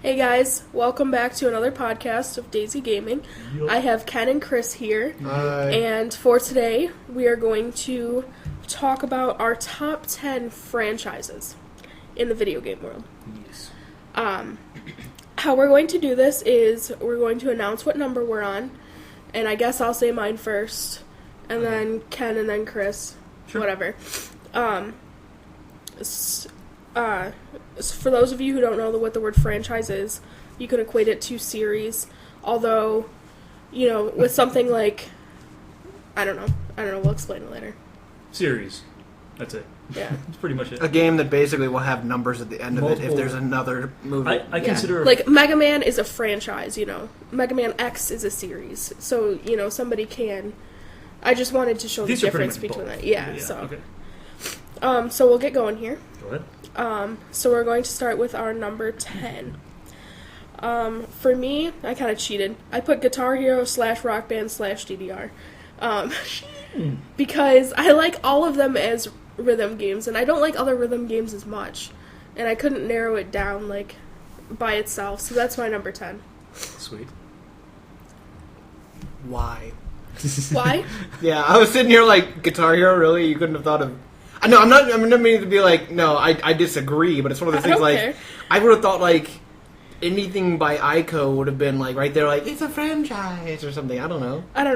Hey guys, welcome back to another podcast of Daisygaming. Yup. I have Ken and Chris here, Hi. and for today we are going to talk about our top 10 franchises in the video game world. Yes. How we're going to do this is we're going to announce what number we're on, and I guess I'll say mine first, and then Ken, and then Chris, Sure. whatever. For those of you who don't know what the word franchise is, you can equate it to series. Although, with something like, I don't know, we'll explain it later. Series. That's it. Yeah. That's pretty much it. A game that basically will have numbers at the end of it Multiple- if there's another movie. I Yeah. consider... Like, Mega Man is a franchise, Mega Man X is a series. So, somebody can... I just wanted to show These the are pretty difference much between both. that. Yeah, Okay. So we'll get going here. Go ahead. So we're going to start with our number 10. For me, I kind of cheated. I put Guitar Hero / Rock Band / DDR. Because I like all of them as rhythm games, and I don't like other rhythm games as much. And I couldn't narrow it down, by itself, so that's my number 10. Sweet. Why? Why? Yeah, I was sitting here like, Guitar Hero, really? You couldn't have thought of... I know, I'm not meaning to be like, no, I disagree, but it's one of those I things don't like, care. I would have thought like, anything by Ico would have been like, right there, like, it's a franchise or something, I don't know. I don't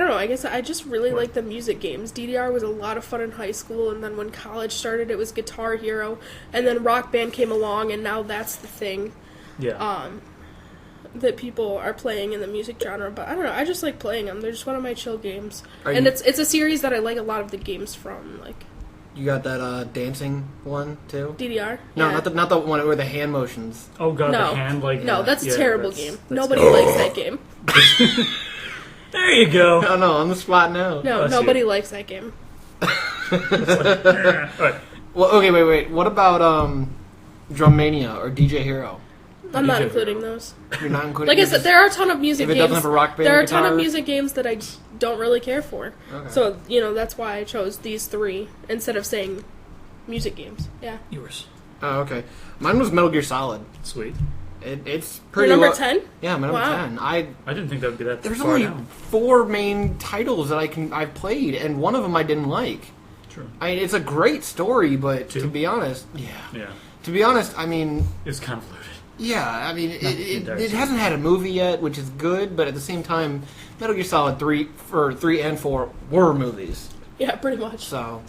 know. I guess I just really like the music games. DDR was a lot of fun in high school, and then when college started, it was Guitar Hero, and then Rock Band came along, and now that's the thing Yeah. that people are playing in the music genre. But I don't know. I just like playing them. They're just one of my chill games, Are and you- it's a series that I like a lot of the games from, like You got that dancing one, too? DDR. No, Yeah. not the one with the hand motions. Oh god, No. the hand like No, that. that's a Yeah, terrible that's- game. that's Nobody terrible. likes that game. There you go. Oh no, on the spot now. No, Bless nobody you. likes that game. Alright. Well, okay, wait. What about Drum Mania or DJ Hero? I'm not DJ including Hero. those. You're not including. Like I you're said, just- there are a ton of music if it games. doesn't have a Rock Band There are a ton of guitar? music games that I don't really care for. Okay. So, that's why I chose these three instead of saying music games. Yeah. Yours. Oh, okay. Mine was Metal Gear Solid. Sweet. It's Your pretty number low- 10? Yeah, my number Wow. 10. I didn't think that would be that There's far only down. 4 main titles that I've played, and one of them I didn't like. True. It's a great story, but Two? to be honest, Yeah. To be honest, I mean, It's convoluted. it hasn't had a movie yet, which is good, but at the same time, Metal Gear Solid 3 and 4 were movies. Yeah, pretty much. So,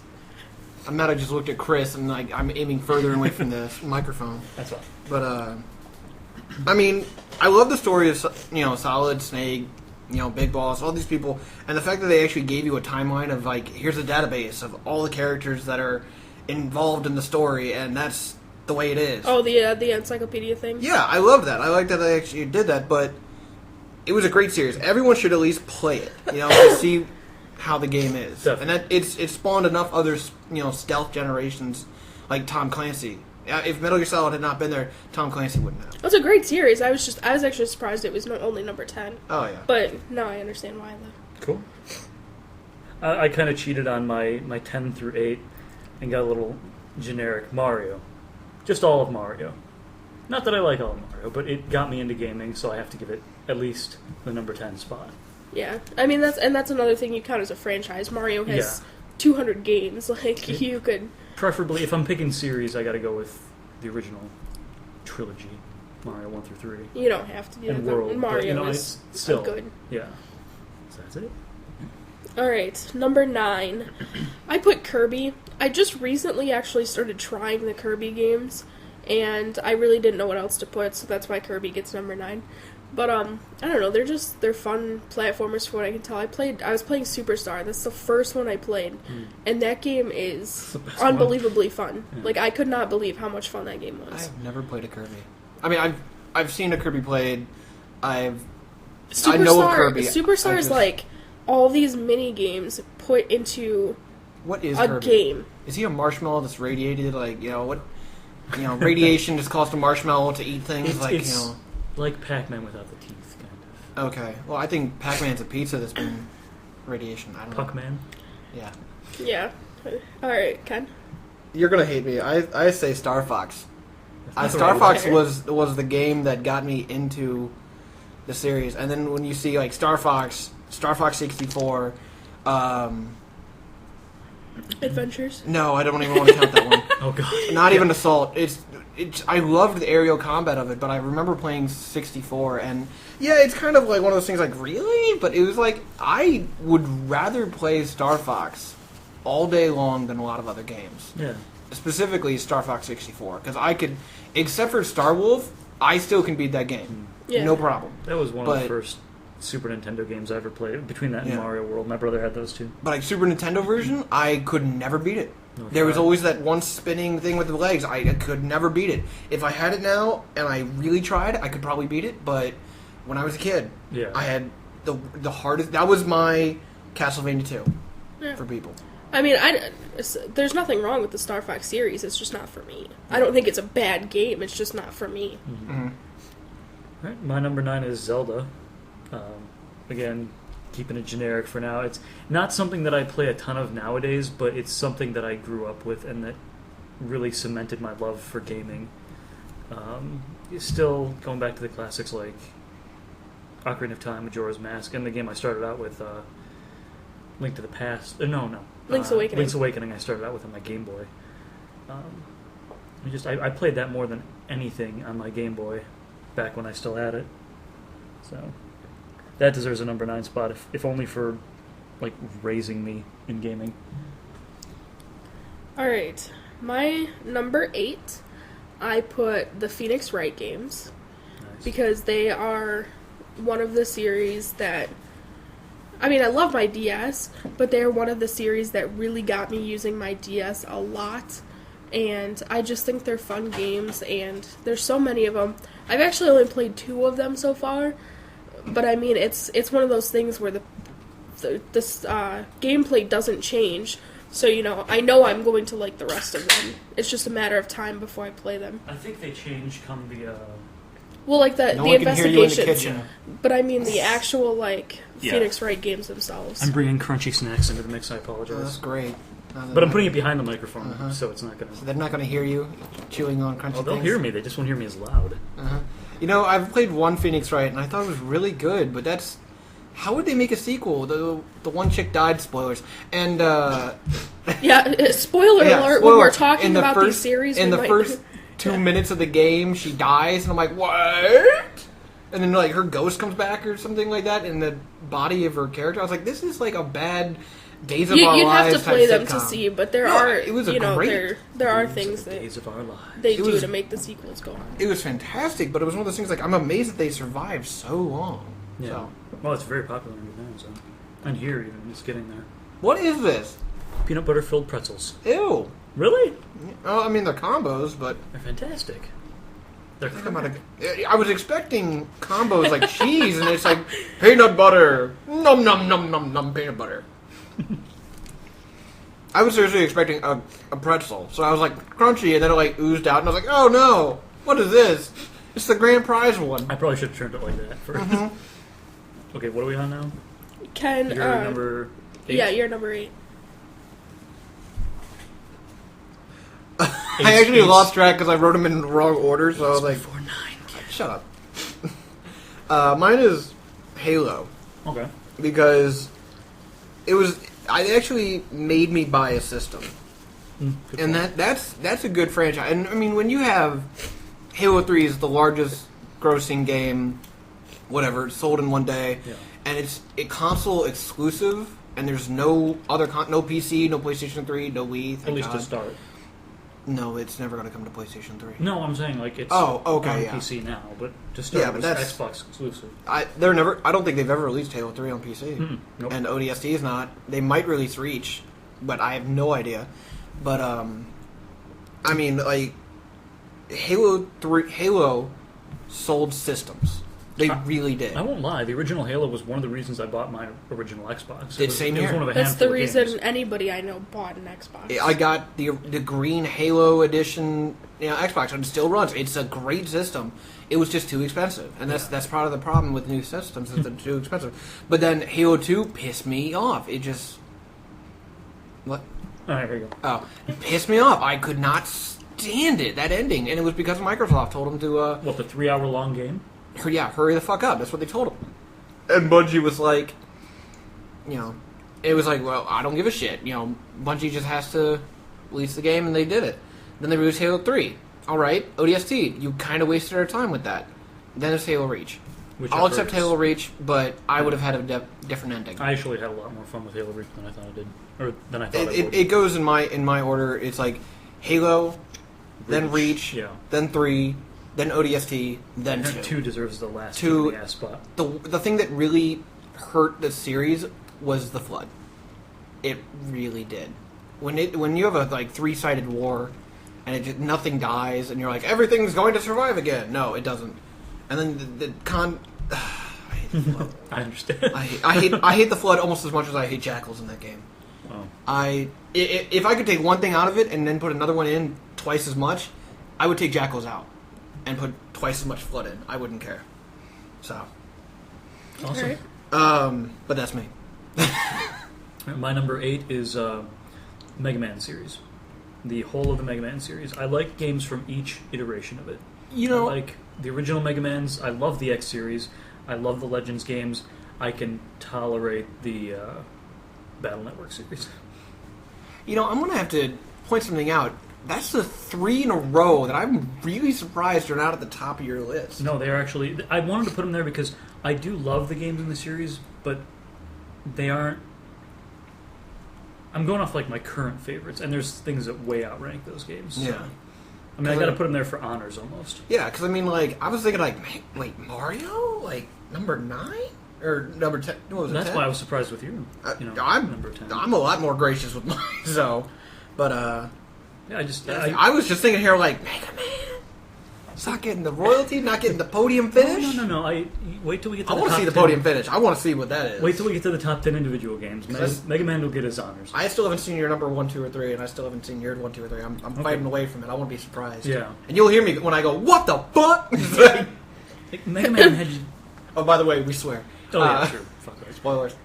I might have just looked at Chris and like I'm aiming further away from the microphone. That's fine. But I mean, I love the story of Solid, Snake, Big Boss, all these people, and the fact that they actually gave you a timeline of like, here's a database of all the characters that are involved in the story, and that's the way it is. Oh, the encyclopedia thing? Yeah, I love that. I like that they actually did that, but it was a great series. Everyone should at least play it, to see how the game is. Definitely. And that it spawned enough other, stealth generations like Tom Clancy. If Metal Gear Solid had not been there, Tom Clancy wouldn't have. It's a great series. I was actually surprised it was only number 10. Oh yeah. But now I understand why, though. Cool. I kind of cheated on my 10 through 8 and got a little generic Mario. Just all of Mario. Not that I like all of Mario, but it got me into gaming, so I have to give it at least the number 10 spot. Yeah. I mean, that's another thing you count as a franchise. Mario has 200 games. Like, you could... Preferably, if I'm picking series, I gotta go with the original trilogy, Mario 1 through 3. You don't have to do And that. World, but, Mario it's is still good. Yeah. So that's it. Alright, number 9. I put Kirby. I just recently actually started trying the Kirby games, and I really didn't know what else to put, so that's why Kirby gets number 9. But, I don't know, they're fun platformers from what I can tell. I was playing Superstar. That's the first one I played, and that game is the best unbelievably fun. Yeah. Like, I could not believe how much fun that game was. I've never played a Kirby. I mean, I've seen a Kirby played. I Superstar, know of Kirby. Superstar is like all these mini games put into What is a Kirby? game. Is he a marshmallow that's radiated? Like, what? Radiation just caused a marshmallow to eat things. It's like Pac-Man without the teeth, kind of. Okay. Well, I think Pac-Man's a pizza that's been radiation. I don't know. Puck-Man? Yeah. Yeah. Alright, Ken. You're gonna hate me. I say Star Fox. Star Fox was the game that got me into the series, and then when you see like Star Fox 64, Adventures. no, I don't even want to count that one. Oh god. Not even Assault. It's I loved the aerial combat of it, but I remember playing 64, and yeah, it's kind of like one of those things like, really? But it was like, I would rather play Star Fox all day long than a lot of other games. Yeah. Specifically Star Fox 64, because I could, except for Star Wolf, I still can beat that game. Yeah. No problem. That was one of the first Super Nintendo games I ever played. Between that and Mario World, my brother had those two. But like Super Nintendo version, I could never beat it. No, there was always that one spinning thing with the legs. I could never beat it. If I had it now and I really tried, I could probably beat it. But when I was a kid, I had the hardest. That was my Castlevania 2 for people. I mean, there's nothing wrong with the Star Fox series. It's just not for me. I don't think it's a bad game. It's just not for me. Mm-hmm. Right, my number 9 is Zelda. Again, keeping it generic for now. It's not something that I play a ton of nowadays, but it's something that I grew up with and that really cemented my love for gaming. Still going back to the classics like Ocarina of Time, Majora's Mask, and the game I started out with, Link to the Past. Link's Awakening. Link's Awakening I started out with on my Game Boy. I played that more than anything on my Game Boy back when I still had it. So that deserves a number 9 spot, if only for like raising me in gaming. All right, my number 8, I put the Phoenix Wright games. Nice. Because they are one of the series that, I mean, I love my DS, but they're one of the series that really got me using my DS a lot. And I just think they're fun games, and there's so many of them. I've actually only played 2 of them so far, but I mean, it's one of those things where the gameplay doesn't change. So, I know I'm going to like the rest of them. It's just a matter of time before I play them. I think they change come the... Well, like the one can hear you in the investigations. kitchen. But I mean the actual, Phoenix Wright games themselves. I'm bringing crunchy snacks into the mix, I apologize. That's great. But I'm putting it behind the microphone, so it's not going to... So they're not going to hear you chewing on crunchy things? They'll hear me, they just won't hear me as loud. I've played one Phoenix Wright, and I thought it was really good, but that's... How would they make a sequel? The one chick died, spoilers. And, spoiler alert, when we're talking about these series, in the first 2 minutes of the game, she dies, and I'm like, what? And then, her ghost comes back or something like that in the body of her character. I was like, this is like a bad Days of Our You'd Lives have to play them sitcom. to see, but there are, it was great... there are things that Days of Our Lives. they do to make the sequels go on. It was fantastic, but it was one of those things, I'm amazed that they survived so long. Yeah. So. Well, it's very popular in Japan, so... And here, even, it's getting there. What is this? Peanut butter-filled pretzels. Ew. Really? Oh, I mean, they're combos, but... They're fantastic. I was expecting combos like cheese, and it's like, peanut butter. Nom, nom, nom, nom, nom, peanut butter. I was seriously expecting a pretzel, so I was like, crunchy, and then it oozed out, and I was like, oh no, what is this? It's the grand prize one. I probably should have turned it like that first. Okay, what are we on now? Ken, You're number 8? Yeah, you're number 8. I actually lost track because I wrote them in the wrong order, so I was like... Before 9, shut up. Mine is Halo. Okay. Because it actually made me buy a system. And that's a good franchise. And I mean, when you have Halo 3 is the largest grossing game, whatever, sold in one day, and it's a console exclusive, and there's no other no PC, no PlayStation 3, no Wii. At least to start. No, it's never going to come to PlayStation 3. No, I'm saying it's on PC now, but to start, it's Xbox exclusive. I don't think they've ever released Halo 3 on PC. Nope. And ODST is not. They might release Reach, but I have no idea. But I mean, Halo sold systems. They really did. I won't lie. The original Halo was one of the reasons I bought my original Xbox. Same it was here. one of a That's handful the of reason games. anybody I know bought an Xbox. I got the green Halo edition, Xbox, and it still runs. It's a great system. It was just too expensive, and that's part of the problem with new systems is they're too expensive. But then Halo 2 pissed me off. It just what? All right, here you go. Oh, it pissed me off. I could not stand it, that ending. And it was because Microsoft told them to... What, the 3-hour-long game? hurry the fuck up. That's what they told them. And Bungie was like... It was like, well, I don't give a shit. Bungie just has to release the game, and they did it. Then they released Halo 3. Alright, ODST. You kind of wasted our time with that. Then it's Halo Reach. I'll accept Halo Reach, but I would have had a different ending. I actually had a lot more fun with Halo Reach than I thought I did. Or than I thought I would. It goes in my order. It's like Halo, then Reach, then 3, then ODST, then 2. 2 deserves the last 2 spot. The thing that really hurt the series was the Flood. It really did. When you have a 3-sided war and nothing dies and you're like, everything's going to survive again. No, it doesn't. And then I hate the Flood. I understand. I hate the Flood almost as much as I hate Jackals in that game. Oh. If I could take one thing out of it and then put another one in twice as much, I would take Jackals out and put twice as much Flood in. I wouldn't care. So. Awesome. Right. But that's me. My number 8 is Mega Man series. The whole of the Mega Man series. I like games from each iteration of it. I like the original Mega Mans. I love the X series. I love the Legends games. I can tolerate the Battle Network series. I'm going to have to point something out. That's the 3 in a row that I'm really surprised are not at the top of your list. No, they're actually... I wanted to put them there because I do love the games in the series, but they aren't... I'm going off my current favorites, and there's things that way outrank those games. So. Yeah. I got to put them there for honors almost. Yeah, because I was thinking wait, Mario? Number 9? Or number 10? What was it, That's 10? why I was surprised with you. I'm number 10. I'm a lot more gracious with mine, so... But, yeah, I was just thinking here, Mega Man. It's not getting the royalty, not getting the podium finish. No. Wait till we get to the top 10. I want to see the podium finish. I want to see what that is. Wait till we get to the top 10 individual games. Mega Man will get his honors. I still haven't seen your number 1, 2, or 3, and I still haven't seen your 1, 2, or 3. I'm fighting away from it. I won't be surprised. Yeah. And you'll hear me when I go, what the fuck? Mega Man had... Oh, by the way, we swear. Oh, yeah, true. Fuck it. Spoilers.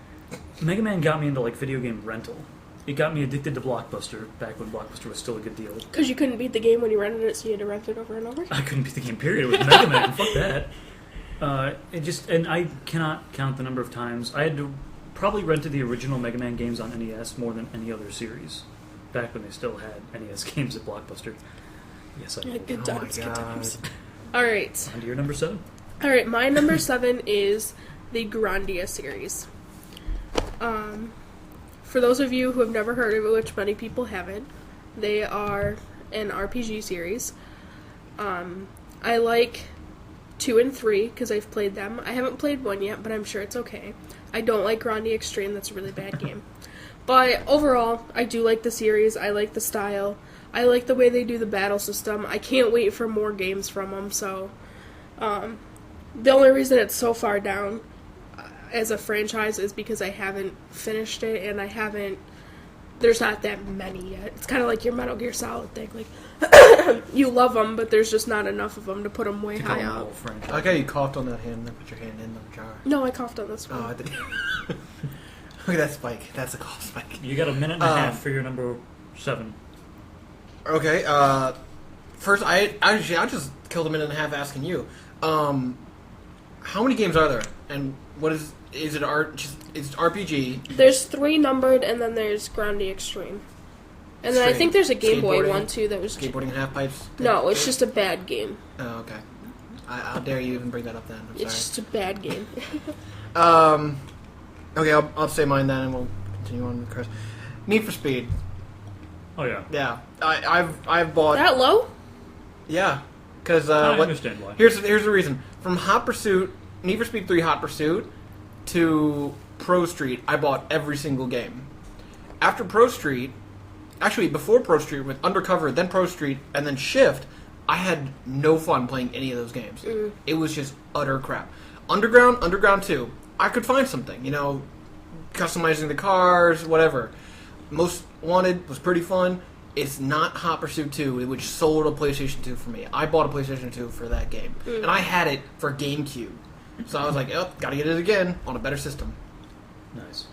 Mega Man got me into video game rental. It got me addicted to Blockbuster back when Blockbuster was still a good deal. Because you couldn't beat the game when you rented it, so you had to rent it over and over? I couldn't beat the game, period. It was Mega Man. Fuck that. And I cannot count the number of times. I had to probably rented the original Mega Man games on NES more than any other series. Back when they still had NES games at Blockbuster. Yes, I did. Good times, good times. Alright. On to your number 7. Alright, my number 7 is the Grandia series. For those of you who have never heard of it, which many people haven't, they are an RPG series. I like 2 and 3 because I've played them. I haven't played 1 yet, but I'm sure it's okay. I don't like Grandia Extreme. That's a really bad game. But overall, I do like the series. I like the style. I like the way they do the battle system. I can't wait for more games from them. So, the only reason it's so far down as a franchise is because I haven't finished it, and there's not that many yet. It's kind of like your Metal Gear Solid thing. You love them, but there's just not enough of them to put them way high up. I like how you coughed on that hand and then put your hand in the jar. No, I coughed on this one. Oh, I did. Look at that spike. That's a cough spike. You got a minute and a half for your number 7. Okay, first, I just killed a minute and a half asking you. How many games are there? And what is it? It's RPG. There's 3 numbered, and then there's Grandia Extreme. And then I think there's a Game Boy one, too, that was... Skateboarding and half pipes? No, it's just a bad game. Oh, okay. How dare you even bring that up then? I'm sorry. It's just a bad game. Okay, I'll say mine then, and we'll continue on with Chris. Need for Speed. Oh, yeah. Yeah. I've bought... That low? Yeah. Because, I understand why. Here's the reason. From Hot Pursuit, Need for Speed 3 Hot Pursuit, to Pro Street, I bought every single game. After Pro Street... Actually, before Pro Street, with Undercover, then Pro Street, and then Shift, I had no fun playing any of those games. It was just utter crap. Underground 2, I could find something, customizing the cars, whatever. Most Wanted was pretty fun. It's not Hot Pursuit 2, which sold a PlayStation 2 for me. I bought a PlayStation 2 for that game. And I had it for GameCube. So I was like, oh, gotta get it again on a better system. Nice.